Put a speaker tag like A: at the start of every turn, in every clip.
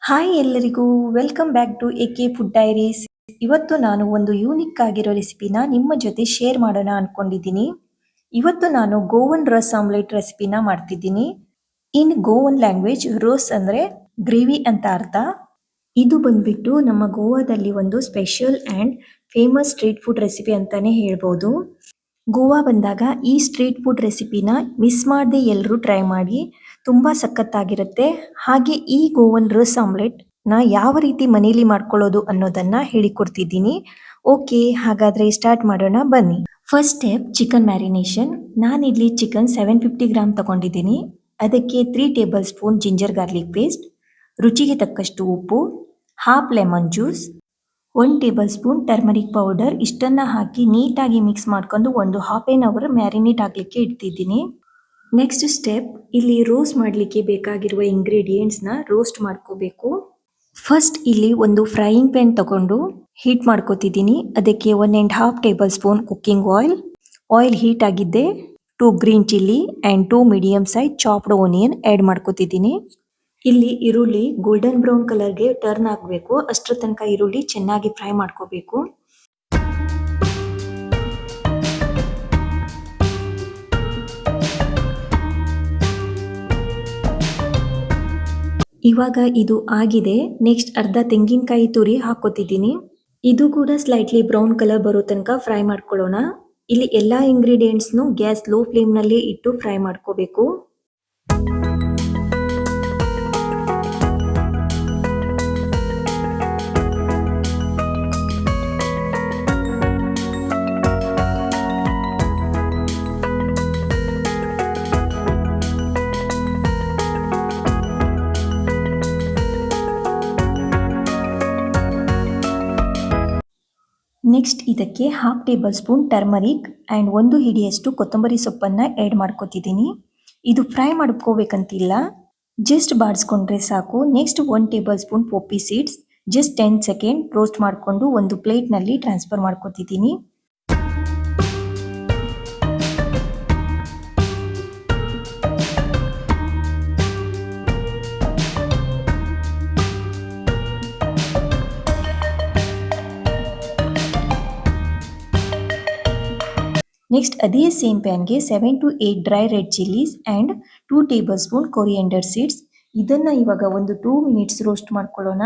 A: Hi ಎಲ್ಲರಿಗೂ welcome back to AK food diaries. ಇವತ್ತು ನಾನು ಒಂದು ಯೂನಿಕ್ ಆಗಿರೋ ರೆಸಿಪಿನ ನಿಮ್ಮ ಜೊತೆ ಶೇರ್ ಮಾಡೋಣ ಅನ್ಕೊಂಡಿದ್ದೀನಿ. ಇವತ್ತು ನಾನು ಗೋವನ್ ರಸ್ ಆಮ್ಲೆಟ್ ರೆಸಿಪಿನ ಮಾಡ್ತಿದ್ದೀನಿ. ಇನ್ ಗೋವನ್ ಲ್ಯಾಂಗ್ವೇಜ್ ರೋಸ್ ಅಂದರೆ ಗ್ರೇವಿ ಅಂತ ಅರ್ಥ. ಇದು ಬಂದ್ಬಿಟ್ಟು ನಮ್ಮ ಗೋವಾದಲ್ಲಿ ಒಂದು special and famous street food recipe ಅಂತಾನೆ ಹೇಳ್ಬೋದು. ಗೋವಾ ಬಂದಾಗ ಈ ಸ್ಟ್ರೀಟ್ ಫುಡ್ ರೆಸಿಪಿನ ಮಿಸ್ ಮಾಡದೆ ಎಲ್ಲರೂ ಟ್ರೈ ಮಾಡಿ, ತುಂಬ ಸಖತ್ತಾಗಿರುತ್ತೆ. ಹಾಗೆ ಈ ಗೋವನ್ ರಸ್ ಆಮ್ಲೆಟ್ನ ಯಾವ ರೀತಿ ಮನೇಲಿ ಮಾಡ್ಕೊಳ್ಳೋದು ಅನ್ನೋದನ್ನ ಹೇಳಿಕೊಡ್ತಿದ್ದೀನಿ. ಓಕೆ, ಹಾಗಾದರೆ ಸ್ಟಾರ್ಟ್ ಮಾಡೋಣ ಬನ್ನಿ. First step chicken marination. ನಾನಿಲ್ಲಿ ಚಿಕನ್ 750 ಗ್ರಾಮ್ ತಗೊಂಡಿದ್ದೀನಿ. ಅದಕ್ಕೆ 3 table spoon ginger garlic paste, ರುಚಿಗೆ ತಕ್ಕಷ್ಟು ಉಪ್ಪು, half lemon juice, 1 tablespoon turmeric powder. ಇಷ್ಟನ್ನು ಹಾಕಿ ನೀಟಾಗಿ ಮಿಕ್ಸ್ ಮಾಡ್ಕೊಂಡು ಒಂದು ಹಾಫ್ ಆನ್ ಅವರ್ ಮ್ಯಾರಿನೇಟ್ ಆಗಲಿಕ್ಕೆ ಇಡ್ತಿದ್ದೀನಿ. ನೆಕ್ಸ್ಟ್ ಸ್ಟೆಪ್, ಇಲ್ಲಿ ರೋಸ್ಟ್ ಮಾಡಲಿಕ್ಕೆ ಬೇಕಾಗಿರುವ ಇಂಗ್ರೀಡಿಯೆಂಟ್ಸ್ನ ರೋಸ್ಟ್ ಮಾಡ್ಕೋಬೇಕು. ಫಸ್ಟ್ ಇಲ್ಲಿ ಒಂದು ಫ್ರೈಯಿಂಗ್ ಪ್ಯಾನ್ ತಗೊಂಡು ಹೀಟ್ ಮಾಡ್ಕೋತಿದ್ದೀನಿ. ಅದಕ್ಕೆ 1.5 tablespoon cooking oil heat ಆಗಿದ್ದೆ 2 green chilli and 2 medium size chopped onion add ಮಾಡ್ಕೋತಿದ್ದೀನಿ. ಇಲ್ಲಿ ಈರುಳ್ಳಿ ಗೋಲ್ಡನ್ ಬ್ರೌನ್ ಕಲರ್ಗೆ ಟರ್ನ್ ಆಗಬೇಕು. ಅಷ್ಟರ ತನಕ ಈರುಳ್ಳಿ ಚೆನ್ನಾಗಿ ಫ್ರೈ ಮಾಡ್ಕೋಬೇಕು. ಇವಾಗ ಇದು ಆಗಿದೆ. ನೆಕ್ಸ್ಟ್ ಅರ್ಧ ತೆಂಗಿನಕಾಯಿ ತುರಿ ಹಾಕೋತಿದ್ದೀನಿ. ಇದು ಕೂಡ ಸ್ಲೈಟ್ಲಿ ಬ್ರೌನ್ ಕಲರ್ ಬರೋ ತನಕ ಫ್ರೈ ಮಾಡ್ಕೊಳ್ಳೋಣ. ಇಲ್ಲಿ ಎಲ್ಲ ಇಂಗ್ರೀಡಿಯೆಂಟ್ಸ್ನು ಗ್ಯಾಸ್ ಲೋ ಫ್ಲೇಮ್ನಲ್ಲಿ ಇಟ್ಟು ಫ್ರೈ ಮಾಡ್ಕೋಬೇಕು. ನೆಕ್ಸ್ಟ್ ಇದಕ್ಕೆ half tablespoon turmeric and 1 ಹಿಡಿಯಷ್ಟು ಕೊತ್ತಂಬರಿ ಸೊಪ್ಪನ್ನು ಆ್ಯಡ್ ಮಾಡ್ಕೋತಿದ್ದೀನಿ. ಇದು ಫ್ರೈ ಮಾಡ್ಕೋಬೇಕಂತಿಲ್ಲ, ಜಸ್ಟ್ ಬಾಡಿಸ್ಕೊಂಡ್ರೆ ಸಾಕು. Next 1 tablespoon poppy seeds just 10 second roast ಮಾಡಿಕೊಂಡು ಒಂದು ಪ್ಲೇಟ್ನಲ್ಲಿ ಟ್ರಾನ್ಸ್ಫರ್ ಮಾಡ್ಕೋತಿದ್ದೀನಿ. ನೆಕ್ಸ್ಟ್ ಅದೇ ಸೇಮ್ ಪ್ಯಾನ್ಗೆ 7 to 8 dry red chillies and 2 tablespoon coriander seeds. ಇದನ್ನು ಇವಾಗ ಒಂದು 2 ಮಿನಿಟ್ಸ್ ರೋಸ್ಟ್ ಮಾಡ್ಕೊಳ್ಳೋಣ.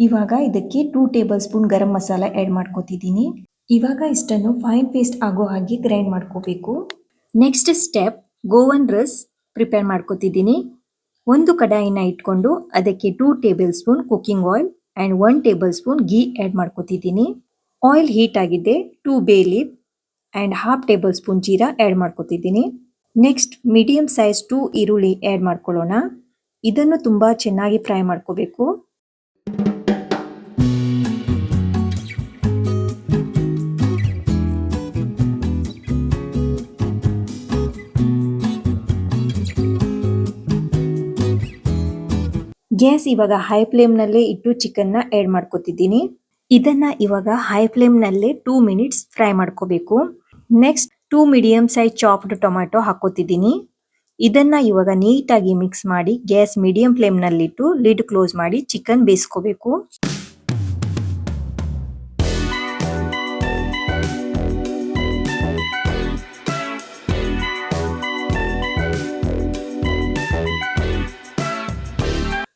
A: ಇವಾಗ ಇದಕ್ಕೆ 2 tablespoon garam masala add ಮಾಡ್ಕೋತಿದ್ದೀನಿ. ಇವಾಗ ಇಷ್ಟನ್ನು ಫೈನ್ ಪೇಸ್ಟ್ ಆಗೋ ಹಾಗೆ ಗ್ರೈಂಡ್ ಮಾಡ್ಕೋಬೇಕು. Next step, Goan ras prepare ಮಾಡ್ಕೋತಿದ್ದೀನಿ. ಒಂದು ಕಡಾಯಿನ ಇಟ್ಕೊಂಡು ಅದಕ್ಕೆ 2 tablespoon cooking oil and 1 tablespoon ghee add ಮಾಡ್ಕೋತಿದ್ದೀನಿ. ಆಯಿಲ್ ಹೀಟ್ ಆಗಿದೆ 2 bay leaf and half tablespoon jeera add ಮಾಡ್ಕೋತಿದ್ದೀನಿ. ನೆಕ್ಸ್ಟ್ ಮೀಡಿಯಮ್ ಸೈಜ್ 2 ಈರುಳ್ಳಿ ಆ್ಯಡ್ ಮಾಡ್ಕೊಳ್ಳೋಣ. ಇದನ್ನು ತುಂಬ ಚೆನ್ನಾಗಿ ಫ್ರೈ ಮಾಡ್ಕೋಬೇಕು. ಗ್ಯಾಸ್ ಇವಾಗ ಹೈ ಫ್ಲೇಮ್ನಲ್ಲೇ ಇಟ್ಟು ಚಿಕನ್ನ ಆ್ಯಡ್ ಮಾಡ್ಕೋತಿದ್ದೀನಿ. ಇದನ್ನು ಇವಾಗ ಹೈ ಫ್ಲೇಮ್ನಲ್ಲೇ 2 ಮಿನಿಟ್ಸ್ ಫ್ರೈ ಮಾಡ್ಕೋಬೇಕು. Next 2 medium size chopped tomato ಹಾಕೋತಿದ್ದೀನಿ. ಇದನ್ನು ಇವಾಗ ನೀಟಾಗಿ ಮಿಕ್ಸ್ ಮಾಡಿ ಗ್ಯಾಸ್ ಮೀಡಿಯಂ ಫ್ಲೇಮ್ನಲ್ಲಿಟ್ಟು ಲಿಡ್ ಕ್ಲೋಸ್ ಮಾಡಿ ಚಿಕನ್ ಬೇಯಿಸ್ಕೋಬೇಕು.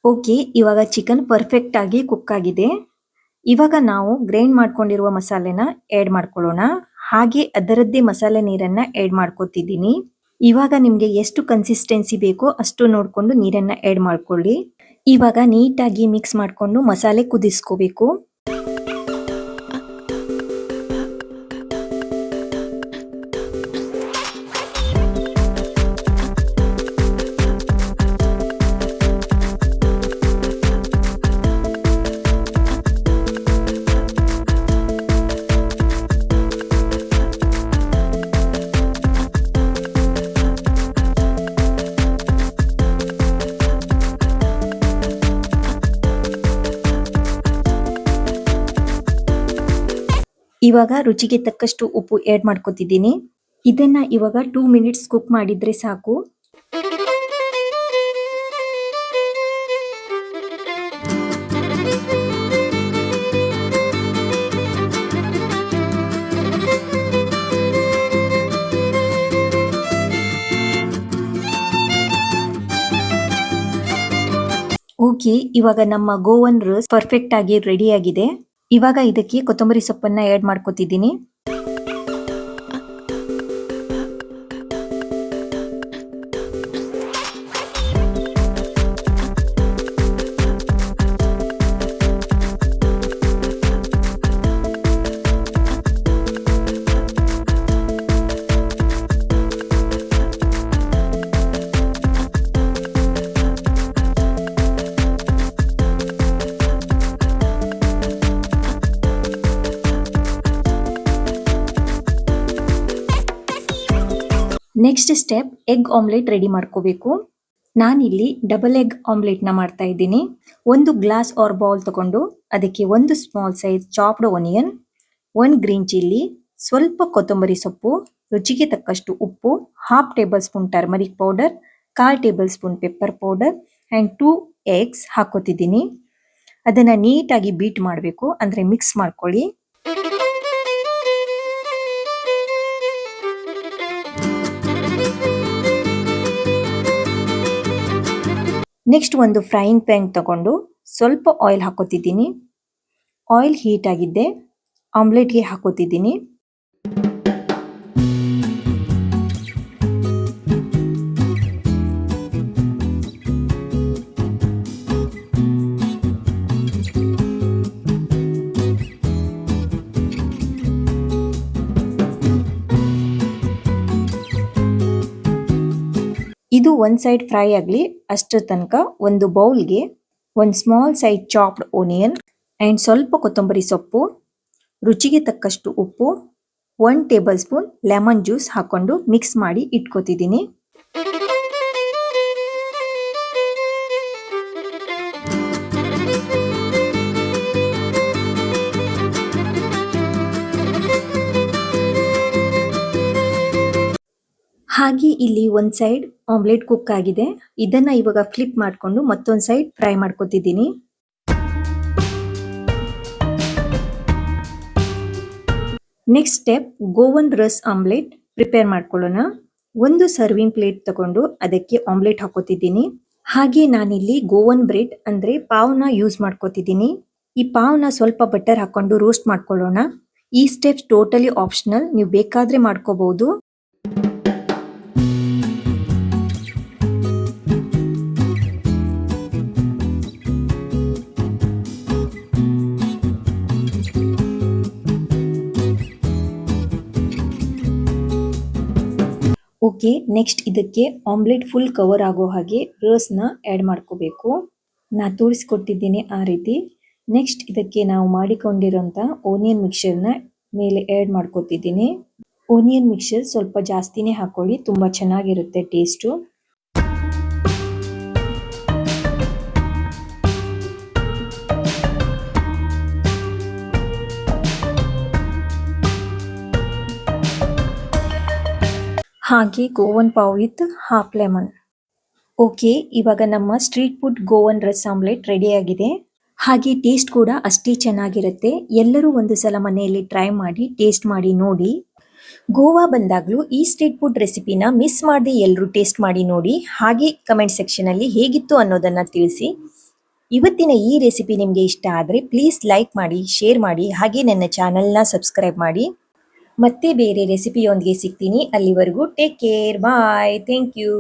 A: ಓಕೆ, ಇವಾಗ ಚಿಕನ್ ಪರ್ಫೆಕ್ಟ್ ಆಗಿ ಕುಕ್ ಆಗಿದೆ. ಇವಾಗ ನಾವು ಗ್ರೈಂಡ್ ಮಾಡ್ಕೊಂಡಿರುವ ಮಸಾಲೆನ ಆ್ಯಡ್ ಮಾಡ್ಕೊಳ್ಳೋಣ. ಹಾಗೆ ಅದರದ್ದೇ ಮಸಾಲೆ ನೀರನ್ನು ಆ್ಯಡ್ ಮಾಡ್ಕೋತಿದ್ದೀನಿ. ಇವಾಗ ನಿಮಗೆ ಎಷ್ಟು ಕನ್ಸಿಸ್ಟೆನ್ಸಿ ಬೇಕೋ ಅಷ್ಟು ನೋಡಿಕೊಂಡು ನೀರನ್ನು ಆ್ಯಡ್ ಮಾಡ್ಕೊಳ್ಳಿ. ಇವಾಗ ನೀಟಾಗಿ ಮಿಕ್ಸ್ ಮಾಡಿಕೊಂಡು ಮಸಾಲೆ ಕುದಿಸ್ಕೋಬೇಕು. ಇವಾಗ ರುಚಿಗೆ ತಕ್ಕಷ್ಟು ಉಪ್ಪು ಆಡ್ ಮಾಡ್ಕೊತಿದ್ದೀನಿ. ಇದನ್ನ ಇವಾಗ 2 ಮಿನಿಟ್ಸ್ ಕುಕ್ ಮಾಡಿದ್ರೆ ಸಾಕು. ಓಕೆ, ಇವಾಗ ನಮ್ಮ ಗೋವನ್ ರಸ್ ಪರ್ಫೆಕ್ಟ್ ಆಗಿ ರೆಡಿ ಆಗಿದೆ. ಇವಾಗ ಇದಕ್ಕೆ ಕೊತ್ತಂಬರಿ ಸೊಪ್ಪನ್ನ ಆಡ್ ಮಾಡ್ಕೊತಿದ್ದೀನಿ. Next step egg omelette ready ಮಾಡ್ಕೋಬೇಕು. ನಾನಿಲ್ಲಿ ಡಬಲ್ ಎಗ್ ಆಮ್ಲೆಟ್ ನ ಮಾಡ್ತಾ ಇದ್ದೀನಿ. ಒಂದು ಗ್ಲಾಸ್ ಆರ್ ಬೌಲ್ ತಗೊಂಡು ಅದಕ್ಕೆ ಒಂದು small size chopped onion, 1 green chilli, ಸ್ವಲ್ಪ ಕೊತ್ತಂಬರಿ ಸೊಪ್ಪು, ರುಚಿಗೆ ತಕ್ಕಷ್ಟು ಉಪ್ಪು, half tablespoon turmeric powder, 1/4 tablespoon pepper powder and 2 eggs ಹಾಕೋತಿದ್ದೀನಿ. ಅದನ್ನ ನೀಟಾಗಿ ಬೀಟ್ ಮಾಡಬೇಕು, ಅಂದ್ರೆ ಮಿಕ್ಸ್ ಮಾಡ್ಕೊಳ್ಳಿ. ನೆಕ್ಸ್ಟ್ ಒಂದು ಫ್ರೈಯಿಂಗ್ ಪ್ಯಾನ್ ತಗೊಂಡು ಸ್ವಲ್ಪ ಆಯಿಲ್ ಹಾಕೋತಿದ್ದೀನಿ. ಆಯಿಲ್ ಹೀಟ್ ಆಗಿದ್ದೆ ಆಮ್ಲೆಟ್ಗೆ ಹಾಕೋತಿದ್ದೀನಿ. ಇದು ಒಂದ್ ಸೈಡ್ ಫ್ರೈ ಆಗಲಿ ಅಷ್ಟರ ತನಕ ಒಂದು ಬೌಲ್ಗೆ ಒಂದು small size chopped onion and ಸ್ವಲ್ಪ ಕೊತ್ತಂಬರಿ ಸೊಪ್ಪು, ರುಚಿಗೆ ತಕ್ಕಷ್ಟು ಉಪ್ಪು, 1 ಟೇಬಲ್ ಸ್ಪೂನ್ ಲೆಮನ್ ಜ್ಯೂಸ್ ಹಾಕೊಂಡು ಮಿಕ್ಸ್ ಮಾಡಿ ಇಟ್ಕೋತಿದ್ದೀನಿ. ಹಾಗೆ ಇಲ್ಲಿ ಒಂದ್ ಸೈಡ್ ಆಮ್ಲೆಟ್ ಕುಕ್ ಆಗಿದೆ. ಇದನ್ನ ಇವಾಗ ಫ್ಲಿಪ್ ಮಾಡ್ಕೊಂಡು ಮತ್ತೊಂದ್ ಸೈಡ್ ಫ್ರೈ ಮಾಡ್ಕೊತಿದ್ದೀನಿ. Next step Goan ras omelette prepare ಮಾಡ್ಕೊಳ್ಳೋಣ. ಒಂದು ಸರ್ವಿಂಗ್ ಪ್ಲೇಟ್ ತಗೊಂಡು ಅದಕ್ಕೆ ಆಮ್ಲೆಟ್ ಹಾಕೋತಿದ್ದೀನಿ. ಹಾಗೆ ನಾನಿಲ್ಲಿ ಗೋವನ್ ಬ್ರೆಡ್ ಅಂದ್ರೆ ಪಾವ್ನ ಯೂಸ್ ಮಾಡ್ಕೋತಿದ್ದೀನಿ. ಈ ಪಾವ್ನ ಸ್ವಲ್ಪ ಬಟರ್ ಹಾಕೊಂಡು ರೋಸ್ಟ್ ಮಾಡ್ಕೊಳ್ಳೋಣ. ಈ ಸ್ಟೆಪ್ಸ್ ಟೋಟಲಿ ಆಪ್ಷನಲ್, ನೀವು ಬೇಕಾದ್ರೆ ಮಾಡ್ಕೋಬಹುದು. ಓಕೆ, ನೆಕ್ಸ್ಟ್ ಇದಕ್ಕೆ ಆಮ್ಲೆಟ್ ಫುಲ್ ಕವರ್ ಆಗೋ ಹಾಗೆ ರಸ್ನ ಆ್ಯಡ್ ಮಾಡ್ಕೋಬೇಕು. ನಾ ತೋರಿಸ್ಕೊಟ್ಟಿದ್ದೀನಿ ಆ ರೀತಿ. ನೆಕ್ಸ್ಟ್ ಇದಕ್ಕೆ ನಾವು ಮಾಡಿಕೊಂಡಿರೋಂಥ ಓನಿಯನ್ ಮಿಕ್ಸರ್ನ ಮೇಲೆ ಆ್ಯಡ್ ಮಾಡ್ಕೋತಿದ್ದೀನಿ. ಓನಿಯನ್ ಮಿಕ್ಸರ್ ಸ್ವಲ್ಪ ಜಾಸ್ತಿನೇ ಹಾಕೊಳ್ಳಿ, ತುಂಬ ಚೆನ್ನಾಗಿರುತ್ತೆ ಟೇಸ್ಟು. ಹಾಗೆ Goan pav with half lemon. Okay, ಇವಾಗ ನಮ್ಮ street food Goan ras omelette ready ಆಗಿದೆ. ಹಾಗೆ ಟೇಸ್ಟ್ ಕೂಡ ಅಷ್ಟೇ ಚೆನ್ನಾಗಿರುತ್ತೆ. ಎಲ್ಲರೂ ಒಂದು ಸಲ ಮನೆಯಲ್ಲಿ ಟ್ರೈ ಮಾಡಿ ಟೇಸ್ಟ್ ಮಾಡಿ ನೋಡಿ. ಗೋವಾ ಬಂದಾಗಲೂ ಈ ಸ್ಟ್ರೀಟ್ ಫುಡ್ ರೆಸಿಪಿನ ಮಿಸ್ ಮಾಡದೆ ಎಲ್ಲರೂ ಟೇಸ್ಟ್ ಮಾಡಿ ನೋಡಿ. ಹಾಗೆ ಕಮೆಂಟ್ ಸೆಕ್ಷನ್ ಅಲ್ಲಿ ಹೇಗಿತ್ತು ಅನ್ನೋದನ್ನ ತಿಳಿಸಿ. ಇವತ್ತಿನ ಈ ರೆಸಿಪಿ ನಿಮಗೆ ಇಷ್ಟ ಆದರೆ ಪ್ಲೀಸ್ ಲೈಕ್ ಮಾಡಿ, ಶೇರ್ ಮಾಡಿ, ಹಾಗೆ ನನ್ನ ಚಾನೆಲ್ನ ಸಬ್ಸ್ಕ್ರೈಬ್ ಮಾಡಿ. ಮತ್ತೆ ಬೇರೆ ರೆಸಿಪಿಯೊಂದಿಗೆ ಸಿಗ್ತೀನಿ. ಅಲ್ಲಿವರೆಗೂ take care, bye, thank you.